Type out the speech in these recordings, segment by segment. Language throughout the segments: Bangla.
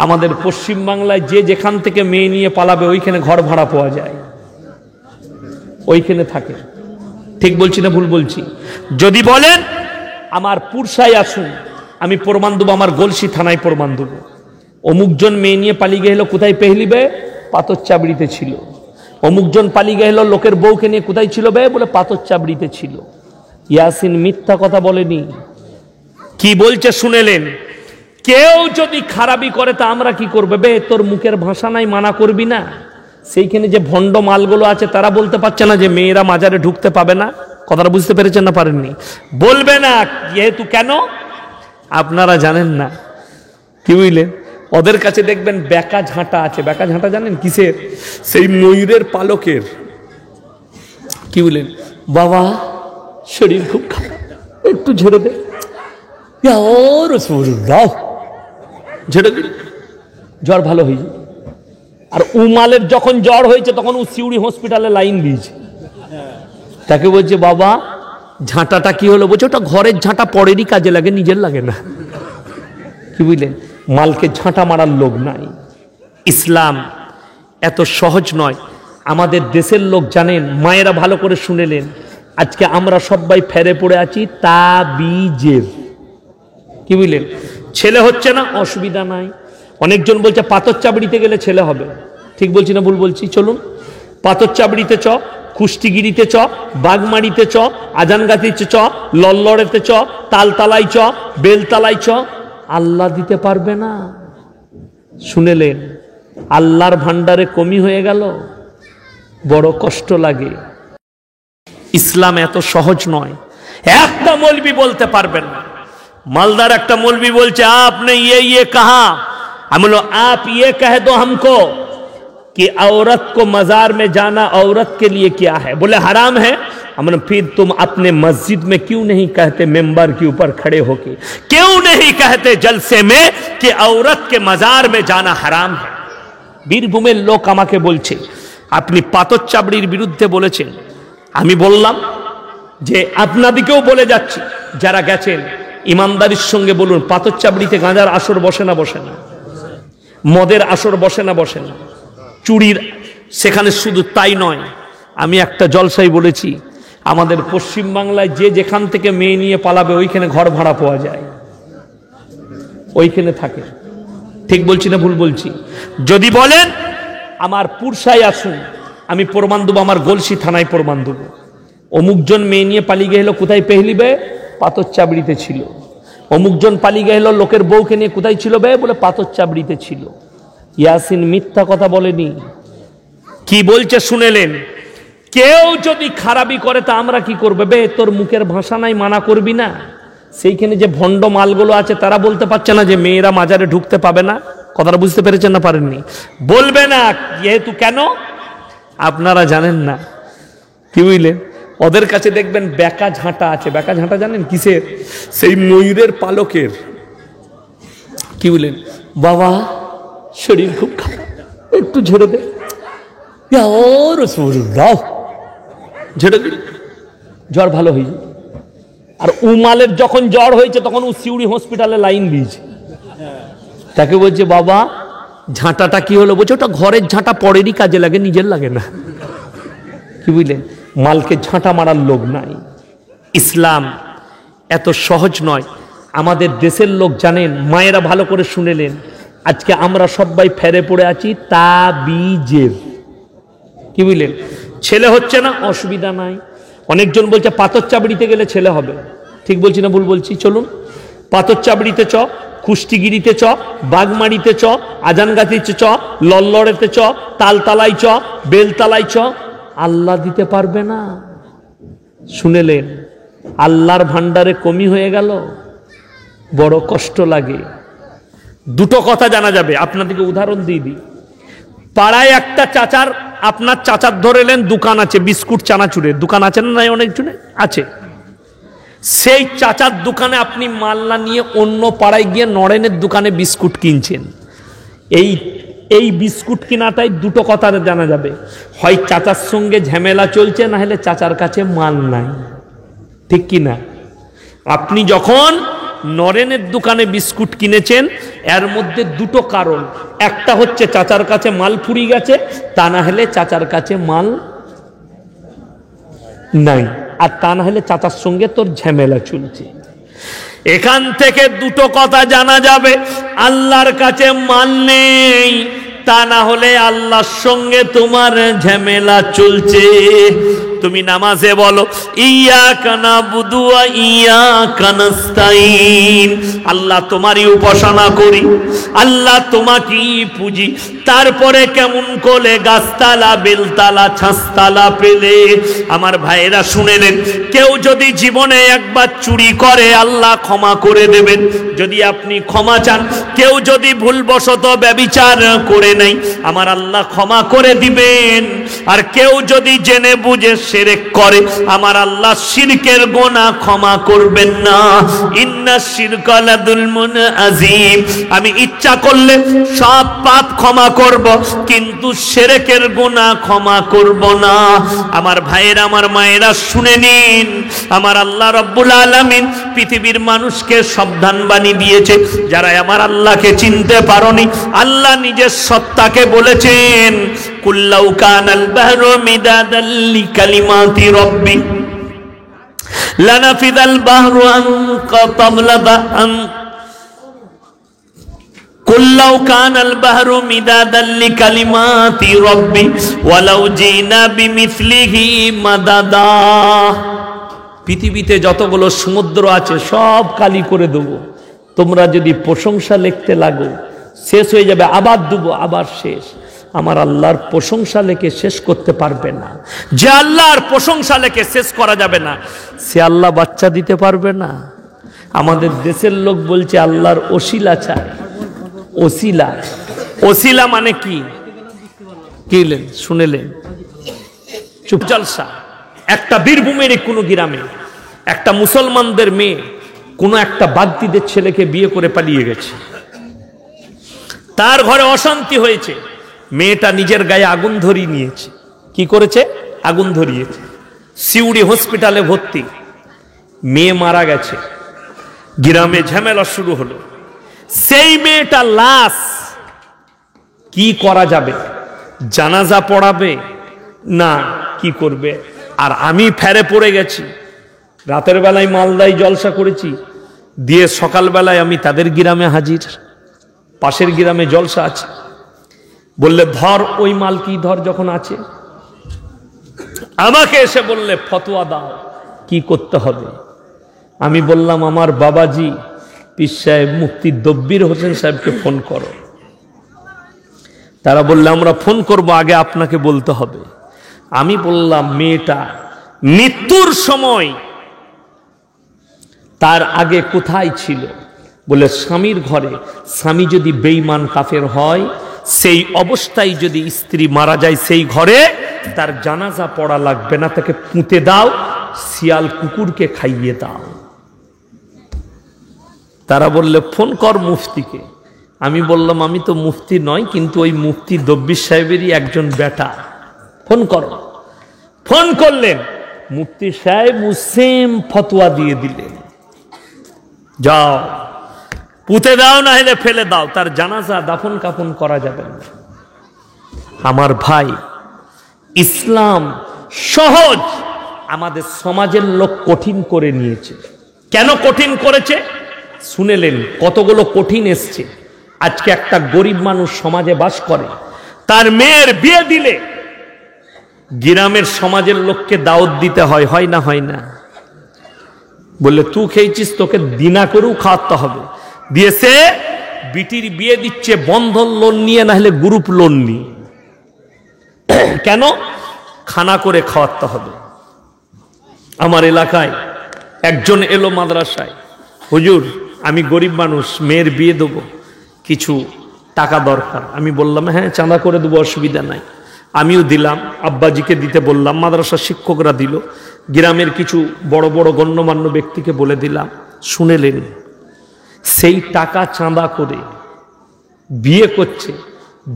আমাদের পশ্চিম বাংলায় যে যেখান থেকে মেয়ে নিয়ে পালাবে ওইখানে ঘর ভাড়া পাওয়া যায়, ওইখানে থাকে। ঠিক বলছি না ভুল বলছি? যদি বলেন আমার পুরসায় আসুন, আমি প্রমাণ দেবো, আমার গলসি থানায় প্রমাণ দেবো। অমুকজন মেয়ে নিয়ে পালিয়ে গেল, কোথায় পেহলিবে? পাথর চাবড়িতে ছিল। অমুকজন পালিয়ে গেল লোকের বউকে নিয়ে, কোথায় ছিল বে? বলে পাথর চাবড়িতে ছিল। ইয়াসিন মিথ্যা কথা বলেনি। কি বলছে শুনেলেন? কেউ যদি খারাপি করে তা আমরা কি করবে? বে তোর মুখের ভাষা নাই, মানা করবি না? সেইখানে যে ভণ্ড মালগুলো আছে তারা বলতে পারছে না যে মেয়েরা মাজারে ঢুকতে পাবে না? কথাটা বুঝতে পেরেছেন না পারেননি? বলবে না, যেহেতু কেন আপনারা জানেন না। কি বুঝলেন? ওদের কাছে দেখবেন বেকা ঝাঁটা আছে। বেকা ঝাঁটা জানেন কিসের? সেই ময়ূরের পালকের। কি বলেন? বাবা শরীর খুব খারাপ, একটু ঝেড়ে দে, ঝেড়ে দিল, জ্বর ভালো হয়ে যায়। আর উমালের যখন জ্বর হয়েছে তখন ও সিউড়ি হসপিটালে লাইন দিয়েছে। তাকে বলছে বাবা ঝাঁটাটা কি হলো? বলছে ওটা ঘরের ঝাঁটা, পরেরই কাজে লাগে, নিজের লাগে না। কি বুঝলেন? মালকে ঝাঁটা মারার লোক নাই। ইসলাম এত সহজ নয়। আমাদের দেশের লোক জানেন, মায়েরা ভালো করে শুনেলেন, আজকে আমরা সবাই ফেরে পড়ে আছি তাবিজের। কি বুঝলেন? ছেলে হচ্ছে না, অসুবিধা নাই। অনেকজন বলছে পাথর চাবড়িতে গেলে ছেলে হবে। ঠিক বলছি না ভুল বলছি? চলুন পাথর চাবড়িতে চ, কুষ্টিগিরিতে চ, বাগমারিতে চ, আজানগাতিতে চ, লল্লড়েতে চ, তালতলায় চ, বেলতলায় চ। আল্লাহ দিতে পারবে না। শুনেলেন? আল্লাহর ভান্ডারে কমি হয়ে গেল, বড় কষ্ট লাগে। ইসলাম এত সহজ নয়। একটা মৌলবি বলতে পারবেন না। মালদার একটা মৌলবি বলছে আপনি ये कहा। हम बोलो आप ये कह दो हमको कि औरत को मजार में जाना औरत के लिए क्या है? बोले हराम है। हमने फिर तुम अपने मस्जिद में क्यों नहीं कहते, मेंबर के ऊपर खड़े होके क्यों नहीं कहते जलसे में कि औरत के मजार में जाना हराम है? বীরভূমের লোক আমাকে বলছে আপনি পাথর চাবড়ির বিরুদ্ধে বলেছেন। আমি বললাম যে আপনাদিকেও বলে যাচ্ছি, যারা গেছেন ইমানদারির সঙ্গে বলুন, পাথর চাবড়িতে গাঁজার আসর বসে না? বসে না। মদের আসর বসে না? বসে না। চুরির সেখানে শুধু তাই নয়, আমি একটা জলসাই বলেছি, আমাদের পশ্চিম বাংলায় যে যেখান থেকে মেয়ে নিয়ে পালাবে ওইখানে ঘর ভাড়া পাওয়া যায়, ওইখানে থাকে। ঠিক বলছি না ভুল বলছি? যদি বলেন আমার পুরসায় আসুন, আমি প্রমাণ দেবো, আমার গলসি থানায় প্রমাণ দেবো। অমুকজন মেয়ে নিয়ে পালিয়ে গেল, কোথায় পেহলিবে? পাথর চাবড়িতে ছিল। অমুকজন পালিয়ে গেল লোকের বউকে নিয়ে, কোথায় ছিল বে? বলে পাথর চাবড়িতে ছিল। ইয়াসিন মিথ্যা কথা বলেনি। কি বলছে শুনেলেন? কেউ যদি খারাপি করে তা আমরা কি করবে? বে তোর মুখের ভাষা নাই, মানা করবি না? সেইখানে যে ভণ্ড মালগুলো আছে তারা বলতে পারছে না যে মেয়েরা মাজারে ঢুকতে পাবে না? কথাটা বুঝতে পেরেছেন না পারেননি? বলবে না, যেহেতু কেন আপনারা জানেন না। কি বুঝলেন? ওদের কাছে দেখবেন বেকা ঝাঁটা আছে। বেকা ঝাঁটা জানেন কিসের? সেই ময়ূরের পালকের। কি বলেন? বাবা শরীর খুব খারাপ, একটু ঝেড়ে দে, ঝেড়ে দিল, জ্বর ভালো হয়ে যায়। আর উমালের যখন জ্বর হয়েছে তখন ও সিউড়ি হসপিটালে লাইন দিয়েছে। তাকে বলছে বাবা ঝাঁটাটা কি হলো? বলছে ওটা ঘরের ঝাঁটা, পরেরই কাজে লাগে, নিজের লাগে না। কি বুঝলেন? মালকে ঝাঁটা মারার লোক নাই। ইসলাম এত সহজ নয়। আমাদের দেশের লোক জানেন, মায়েরা ভালো করে শুনেলেন, আজকে আমরা সবাই ফেরে পড়ে আছি তাবিজের। কি বুঝলেন? ছেলে হচ্ছে না, অসুবিধা নাই। অনেকজন বলছে পাথর চাবড়িতে গেলে ছেলে হবে। ঠিক বলছি না ভুল বলছি? চলুন পাথর চাবড়িতে চ, কুষ্টিগিরিতে চ, বাগমারিতে চ, আজানগাতিতে চ, লল্লড়েতে চ, তালতলায় চ, বেলতলায় চ। আল্লাহ দিতে পারবে না। শুনেলেন? আল্লাহর ভান্ডারে কমি হয়ে গেল, বড় কষ্ট লাগে। দুটো কথা জানা যাবে। আপনাদেরকে উদাহরণ দিয়ে দিই। পাড়ায় একটা চাচার, আপনার চাচার ধরেলেন দোকান আছে, বিস্কুট চানাচুরের দোকান আছে না? নাই, অনেকজনের আছে। সেই চাচার দোকানে আপনি মাল্লা নিয়ে অন্য পাড়ায় গিয়ে নরেনের দোকানে বিস্কুট কিনছেন। এই বিস্কুট কিনাটাই দুটো কথা জানা যাবে, হয় চাচার সঙ্গে ঝামেলা চলছে, না হলে চাচার কাছে মাল নাই। ঠিক কি না? আপনি যখন নরেনের দোকানে বিস্কুট কিনেছেন, এর মধ্যে দুটো কারণ, একটা হচ্ছে চাচার কাছে মাল ফুরিয়ে গেছে, তা না হলে চাচার কাছে মাল নাই, আর তা না হলে চাচার সঙ্গে তোর ঝামেলা চলছে। এখান থেকে দুটো কথা জানা যাবে, আল্লাহর কাছে মাল নেই, তা না হলে আল্লাহর সঙ্গে তোমার ঝামেলা চলছে। তুমি নামাজে বলো ইয়াকা নাবুদু ওয়া ইয়াকা নাস্তাইন, আল্লাহ তোমারই উপাসনা করি, আল্লাহ তোমাকেই পুজি। তারপরে কেমন করে গাছতলা বেলতলা ছাঁচতলা পেলে? আমার ভাইয়েরা শুনে নেন, কেউ যদি জীবনে একবার চুরি করে আল্লাহ ক্ষমা করে দেবেন যদি আপনি ক্ষমা চান। কেউ যদি ভুলবশত ব্যভিচার করে নেই আমার আল্লাহ ক্ষমা করে দিবেন। আর কেউ যদি জেনে বুঝে শিরক করে আমার আল্লাহ শিরকের গুনাহ ক্ষমা করবেন না। ইন্না শিরকা লাযুলমুন আযীম, আমি ইচ্ছা করলে সব পাপ ক্ষমা করব, কিন্তু শিরকের গুনাহ ক্ষমা করব না। আমার ভাইয়েরা, আমার মায়েরা শুনে নিন, আমার আল্লাহ রাব্বুল আলামিন পৃথিবীর মানুষকে সাবধান বাণী দিয়েছে। যারা আমার আল্লাহকে চিনতে পারোনি, আল্লাহ নিজের সত্তাকে বলেছেন কুল্লাউ কানাল বাহরু মিদাদাল লিকালিমাতি রাব্বি লানাফিদাল বাহরু আন ক্বাবলা আন কুল্লাউ কানাল বাহরু মিদাদাল লিকালিমাতি রাব্বি ওয়ালাউ জিনা বিমিসলিহি মাদাদা। পৃথিবীতে যতগুলো সমুদ্র আছে সব খালি করে দেবো, তোমরা যদি প্রশংসা লিখতে লাগো শেষ হয়ে যাবে, আবার দেবো, আবার শেষ। আমার আল্লাহর প্রশংসা লেখে শেষ করতে পারবে না। যে আল্লাহর প্রশংসা লেখে শেষ করা যাবে না, সে আল্লাহ বাচ্চা দিতে পারবে না। আমাদের দেশের লোক বলছে আল্লাহর ওসিলা চায়। ওসিলা, ওসিলা মানে কি কিলেন শুনেলেন? চুপ জলসা। একটা বীরভূমের কোনো গ্রামে একটা মুসলমানদের মেয়ে কোনো একটা বাগদিদের ছেলেকে বিয়ে করে পালিয়ে গেছে। তার ঘরে অশান্তি হয়েছে, মেয়েটা নিজের গায়ে আগুন ধরিয়ে নিয়েছে। কি করেছে? আগুন ধরিয়েছে। সিউড়ি হসপিটালে ভর্তি, মেয়ে মারা গেছে। গ্রামে ঝামেলা শুরু হলো। সেই মেয়েটা লাশ কি করা যাবে? জানাজা পড়াবে না কি করবে? আর আমি ফেরে পড়ে গেছি, রাতের বেলায় মালদায় জলসা করেছি, দিয়ে সকালবেলায় আমি তাদের গ্রামে হাজির, পাশের গ্রামে জলসা আছে। বললে ধর ওই মাল, কি ধর যখন আছে। আমাকে এসে বললে ফতোয়া দাও কি করতে হবে। আমি বললাম আমার বাবাজি পীর সাহেব মুফতি দব্বির হোসেন সাহেবকে ফোন করো। তারা বললে আমরা ফোন করব, আগে আপনাকে বলতে হবে। আমি বললাম মেয়েটা মৃত্যুর সময় তার আগে কোথায় ছিল? বলে স্বামীর ঘরে। স্বামী যদি বেঈমান কাফের হয়, সেই অবস্থায় যদি স্ত্রী মারা যায়, সেই ঘরে তার জানাজা পড়া লাগবে না, তাকে পুঁতে দাও, শিয়াল কুকুরকে খাইয়ে দাও। তারা বললে ফোন কর মুফতিকে। আমি বললাম আমি তো মুফতি নয়, কিন্তু ওই মুফতি দব্বির সাহেবেরই একজন বেটা, ফোন করো। ফোন করলেন, মুফতি সাহেব সেম ফতোয়া দিয়ে দিলেন, যাও পুঁতে দাও, না হলে ফেলে দাও, তার জানাজা দাফন কাফন করা যাবে না। আমার ভাই, ইসলাম সহজ, আমাদের সমাজের লোক কঠিন করে নিয়েছে। কেন কঠিন করেছে শুনেলেন? কতগুলো কঠিন এসছে। আজকে একটা গরিব মানুষ সমাজে বাস করে, তার মেয়ের বিয়ে দিলে গ্রামের সমাজের লোককে দাওয়াত দিতে হয়, হয় না? হয় না? বললে তুই খেয়েছিস, তোকে দিনা করেও খাওয়াতে হবে। দিয়েছে, বিটির বিয়ে দিচ্ছে বন্ধন লোন নিয়ে, না হলে গ্রুপ লোন নিয়ে। কেন? খানা করে খাওয়াতে হবে। আমার এলাকায় একজন এলো মাদ্রাসায়, হুজুর আমি গরিব মানুষ, মেয়ের বিয়ে দেবো, কিছু টাকা দরকার। আমি বললাম হ্যাঁ চাঁদা করে দেবো, অসুবিধা নাই। আমিও দিলাম, আব্বাজিকে দিতে বললাম, মাদ্রাসার শিক্ষকরা দিল, গ্রামের কিছু বড় বড় গণ্যমান্য ব্যক্তিকে বলে দিলাম। শুনেলেন? সেই টাকা চাঁদা করে বিয়ে করছে।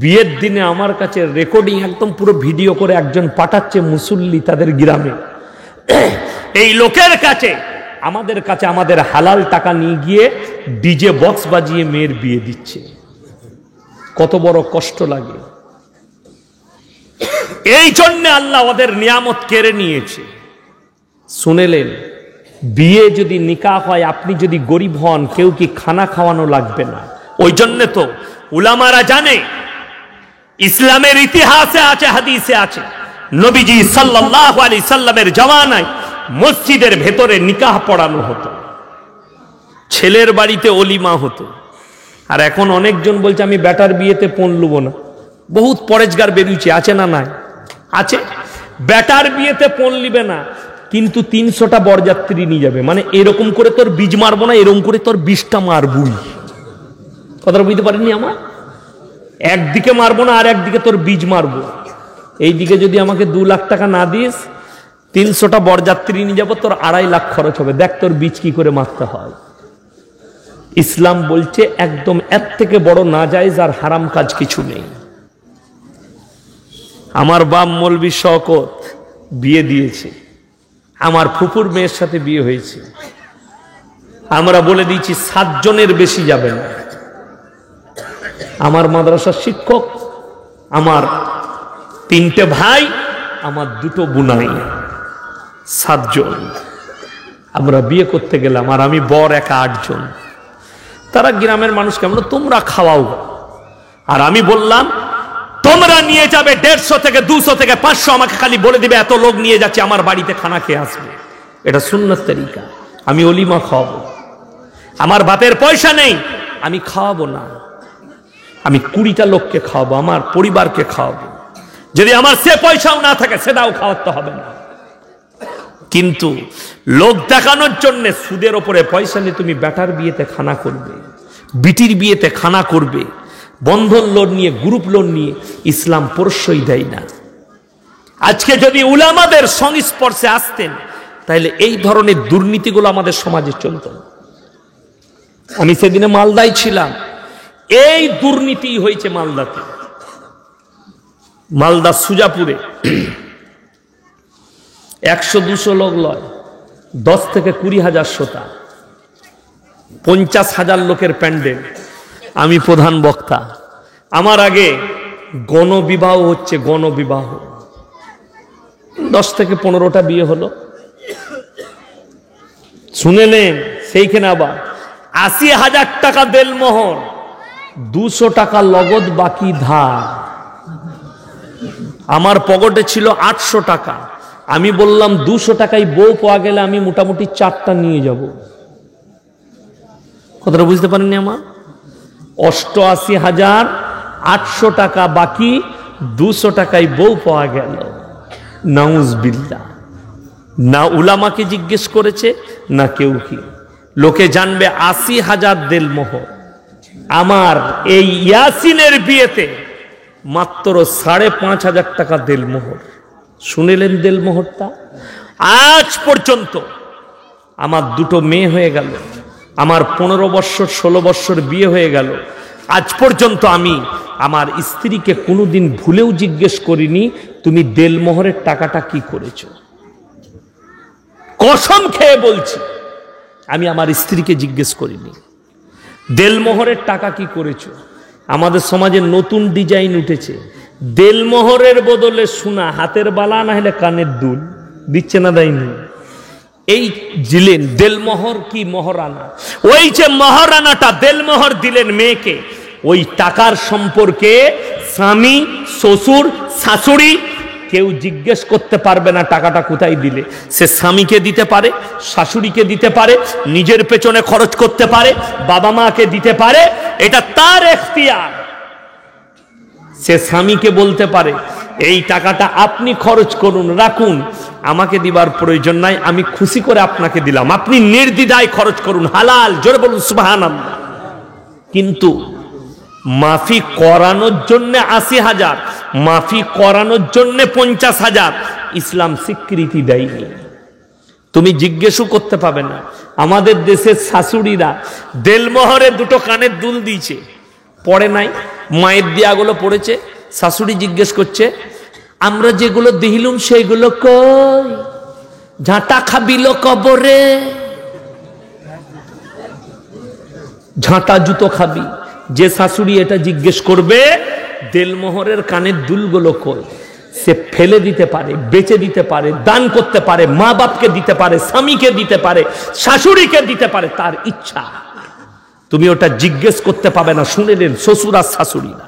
বিয়ের দিনে আমার কাছে রেকর্ডিং একদম পুরো ভিডিও করে একজন পাঠাচ্ছে মুসল্লি তাদের গ্রামে। এই লোকের কাছে আমাদের কাছে আমাদের হালাল টাকা নিয়ে গিয়ে ডিজে বক্স বাজিয়ে মেয়ের বিয়ে দিচ্ছে। কত বড় কষ্ট লাগে। এই জন্য আল্লাহ ওদের নিয়ামত কেড়ে নিয়েছে। শুনেলেন, বিয়ে যদি নিকাহ হয়, আপনি যদি গরিব হন, কেউ কি খানা খাওয়ানো লাগবে না। ওই জন্য তো উলামারা জানে, ইসলামের ইতিহাসে আছে, হাদিসে আছে, নবীজি সাল্লাল্লাহু আলাইহি সাল্লামের জামানায় মসজিদের ভেতরে নিকাহ পড়ানো হতো, ছেলের বাড়িতে অলিমা হতো। আর এখন অনেকজন বলছে আমি বেটার বিয়েতে পণ লুব না। বহুত পরেজগার বেরিয়েছে, আছে না নাই? আছে। বেটার বিয়েতে পণ লিবে না, কিন্তু 300টা বরযাত্রী নিয়ে যাবে। মানে এরকম করে তোর বীজ মারবো না, এরকম করে তোর বীজটা মারবুই। কথাটা বুঝতে পারেননি আমার? একদিকে মারবো না, আর একদিকে তোর বীজ মারবো। এইদিকে যদি আমাকে 2 লাখ টাকা না দিস, 300টা বরযাত্রী নিয়ে যাবো, তোর 2.5 লাখ খরচ হবে। দেখ তোর বীজ কি করে মারতে হয়। ইসলাম বলছে একদম এর থেকে বড় নাজায়েজ আর হারাম কাজ কিছু নেই। আমার বাপ মৌলভী শওকত বিয়ে দিয়েছে, আমার ফুফুর মেয়ের সাথে বিয়ে হয়েছে। আমরা বলে দিয়েছি 7 জনের বেশি যাবে না। আমার মাদ্রাসার শিক্ষক, আমার 3টে ভাই, আমার 2টো বুনাই, 7 জন আমরা বিয়ে করতে গেলাম। আর আমি বর একা 8 জন। তারা গ্রামের মানুষ কেমন, তোমরা খাওয়াও। আর আমি বললাম তোমরা নিয়ে যাবে 150 থেকে 200 থেকে 500, আমাকে খালি বলে দিবে এত লোক নিয়ে যাচ্ছে, আমার বাড়িতে খানা খেয়ে আসবে। এটা সুন্নাত তরিকা। আমি অলিমা খাওয়াবো, আমার বাপের পয়সা নেই, আমি খাওয়াবো না। আমি 20টা লোককে খাওয়াবো, আমার পরিবারকে খাওয়াবো। যদি আমার সে পয়সাও না থাকে, সেটাও খাওয়াতে হবে না। কিন্তু লোক দেখানোর জন্য সুদের ওপরে পয়সা নিয়ে তুমি বেটার বিয়েতে খানা করবে, বিটির বিয়েতে খানা করবে, বন্ধন লোন নিয়ে, গ্রুপ লোন নিয়ে, ইসলাম প্রশ্রয় দেয় না। আজকে যদি উলামাদের সংস্পর্শে আসতেন, তাহলে এই ধরনের দুর্নীতিগুলো আমাদের সমাজে চলত না। আমি সেদিনে মালদায় ছিলাম, এই দুর্নীতি হয়েছে মালদাতে। মালদা সুজাপুরে 100-200 লোক লয়, 10 থেকে 20,000 শ্রোতা, 50,000 লোকের প্যান্ডেল। আমি প্রধান বক্তা। আমার আগে গণবিবাহ হচ্ছে, গণবিবাহ 10 থেকে 15টা বিয়ে হলো। শুনেলেন, সেইখানে আবার 80,000 টাকা দেলমোহর, 200 টাকা লগদ বাকি ধার। আমার পকেটে ছিল 800 টাকা। আমি বললাম 200 টাকায় বউ পাওয়া গেলে আমি মোটামুটি 4টা নিয়ে যাব। কথাটা বুঝতে পারেননি আমার? 88,800 টাকা বাকি, 200 টাকায় বউ পাওয়া গেল। নাউজুবিল্লাহ। না উলামাকে জিজ্ঞেস করেছে, না কেউ কি। লোকে জানবে 80,000 দেলমোহর। আমার এই ইয়াসিনের বিয়েতে মাত্র 5,500 টাকা দেলমোহর। শুনেলেন দেলমোহরটা? আজ পর্যন্ত আমার 2টো মেয়ে হয়ে গেল, আমার 15 বছর 16 বছর বিয়ে হয়ে গেল। আজ পর্যন্ত আমি আমার স্ত্রীকে কোনোদিন ভুলেও জিজ্ঞেস করিনি তুমি দেলমোহরের টাকাটা কি করেছো। কসম খেয়ে বলছি, আমি আমার স্ত্রীকে জিজ্ঞেস করিনি দেলমোহরের টাকা কি করেছো। আমাদের সমাজে নতুন ডিজাইন উঠেছে, দেলমোহরের বদলে সোনা, হাতের বালা না হলে কানের দুল দিচ্ছে না, দেয়নি। এই দিলেন দেলমোহর কি মহারানা। ওই যে মহারানাটা দেলমোহর দিলেন মেয়েকে, ওই টাকার সম্পর্কে স্বামী, শ্বশুর, শাশুড়ি কেউ জিজ্ঞেস করতে পারবে না টাকাটা কোথায় দিলে। সে স্বামীকে দিতে পারে, শাশুড়িকে দিতে পারে, নিজের পেছনে খরচ করতে পারে, বাবা মাকে দিতে পারে, এটা তার এখতিয়ার। সে স্বামীকে বলতে পারে এই টাকাটা আপনি খরচ করুন, রাখুন, আমাকে দিবার প্রয়োজন নাই, আমি খুশি করে আপনাকে দিলাম, আপনি নির্দ্বিধায় খরচ করুন, হালাল। জোরে বলুন সুবহানাল্লাহ। কিন্তু মাফি করানোর জন্য 80,000, মাফি করানোর জন্য 50,000 ইসলাম স্বীকৃতি দেয়নি। তুমি জিজ্ঞেসও করতে পাবে না। আমাদের দেশের শাশুড়িরা দেলমোহরে 2টো কানের দুল দিয়েছে, পড়ে নাই, মায়ের দিয়াগুলো পড়েছে। শাশুড়ি জিজ্ঞেস করছে আমরা যেগুলো দিলুম সেইগুলো কই, ঝাঁটা খাবিল কবরে। ঝাঁটা জুতো খাবি। যে শাশুড়ি এটা জিজ্ঞেস করবে দেলমোহরের কানের দুলগুলো কই, সে ফেলে দিতে পারে, বেচে দিতে পারে, দান করতে পারে, মা বাপকে দিতে পারে, স্বামীকে দিতে পারে, শাশুড়িকে দিতে পারে, তার ইচ্ছা। তুমি ওটা জিজ্ঞেস করতে পাবে না। শুনে নেন শ্বশুর আর শাশুড়িরা,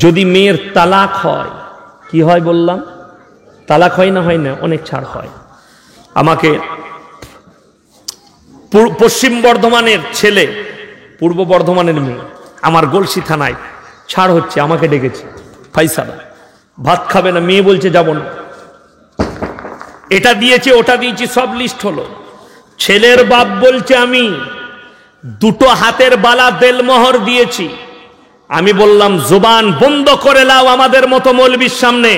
যদি মেয়ের তালাক হয়, কি হয় বললাম? তালাক হয় না? হয় না? অনেক ছাড় হয়। আমাকে পশ্চিম বর্ধমানের ছেলে, পূর্ব বর্ধমানের মেয়ে, আমার গলসি থানায় ছাড় হচ্ছে, আমাকে ডেকেছে, ফাইসালা ভাত খাবে না, মেয়ে বলছে যাব না, এটা দিয়েছে ওটা দিয়েছি, সব লিস্ট হলো। ছেলের বাপ বলছে আমি 2টো হাতের বালা দেলমোহর দিয়েছি। আমি বললাম জবান বন্ধ করে লাও, আমাদের মতো মৌলবীর সামনে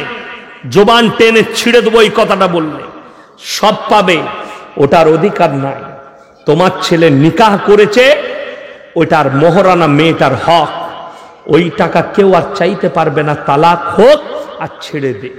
জবান টেনে ছিঁড়ে দেবো এই কথাটা বললে। সব পাবে, ওটার অধিকার নাই। তোমার ছেলে নিকাহ করেছে, ওটার মোহরানা মেয়েটার হক, ওই টাকা কেউ আর চাইতে পারবে না। তালাক হোক আর ছেড়ে দে।